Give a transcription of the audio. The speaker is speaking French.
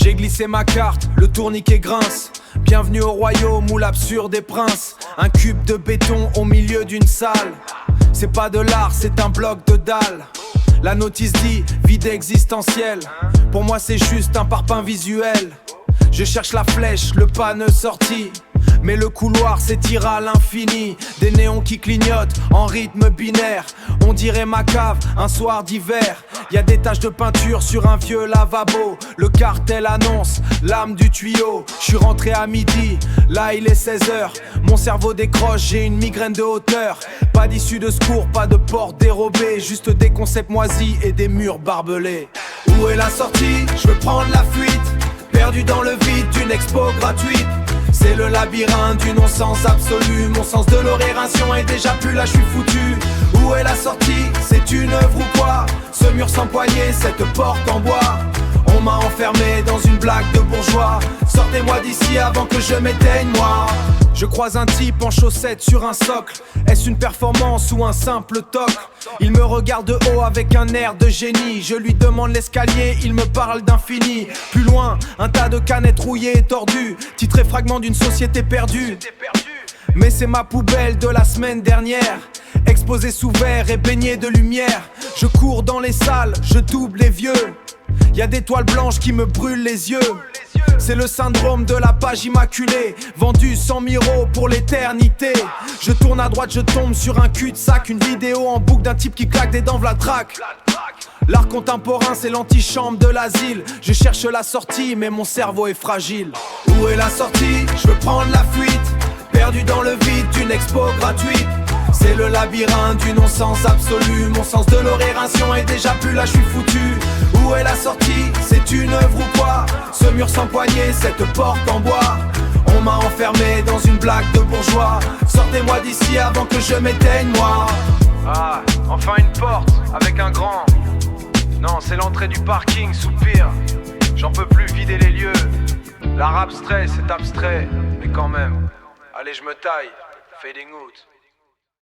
J'ai glissé ma carte, le tourniquet grince. Bienvenue au royaume où l'absurde est prince. Un cube de béton au milieu d'une salle. C'est pas de l'art, c'est un bloc de dalle. La notice dit vide existentiel. Pour moi c'est juste un parpaing visuel. Je cherche la flèche, le panneau sorti. Mais le couloir s'étire à l'infini. Des néons qui clignotent en rythme binaire. On dirait ma cave, un soir d'hiver. Y'a des taches de peinture sur un vieux lavabo. Le cartel annonce l'âme du tuyau. J'suis rentré à midi, là il est 16h. Mon cerveau décroche, j'ai une migraine de hauteur. Pas d'issue de secours, pas de porte dérobée. Juste des concepts moisis et des murs barbelés. Où est la sortie? Je veux prendre la fuite. Perdu dans le vide d'une expo gratuite. C'est le labyrinthe du non-sens absolu. Mon sens de l'orération est déjà plus là, je suis foutu. Où est la sortie? C'est une œuvre ou quoi? Ce mur sans poignée, cette porte en bois. On m'a enfermé dans une blague de bourgeois. Sortez-moi d'ici avant que je m'éteigne moi. Je croise un type en chaussettes sur un socle. Est-ce une performance ou un simple toc? Il me regarde de haut avec un air de génie. Je lui demande l'escalier, il me parle d'infini. Plus loin, un tas de canettes rouillées et tordues. Titré fragment d'une société perdue. Mais c'est ma poubelle de la semaine dernière. Exposée sous verre et baignée de lumière. Je cours dans les salles, je double les vieux. Y'a des toiles blanches qui me brûlent les yeux. C'est le syndrome de la page immaculée. Vendu 100 000 € pour l'éternité. Je tourne à droite, je tombe sur un cul-de-sac. Une vidéo en boucle d'un type qui claque des dents, v'la traque. L'art contemporain c'est l'antichambre de l'asile. Je cherche la sortie mais mon cerveau est fragile. Où est la sortie? Je veux prendre la fuite. Perdu dans le vide d'une expo gratuite. C'est le labyrinthe du non-sens absolu. Mon sens de l'orération est déjà plus là, je suis foutu. Où est la sortie? C'est une œuvre ou quoi? Ce mur sans poignée, cette porte en bois. On m'a enfermé dans une blague de bourgeois. Sortez-moi d'ici avant que je m'éteigne moi. Ah, enfin une porte avec un grand. Non, c'est l'entrée du parking, soupir. J'en peux plus vider les lieux. L'art abstrait, c'est abstrait, mais quand même. Allez, je me taille, fading out.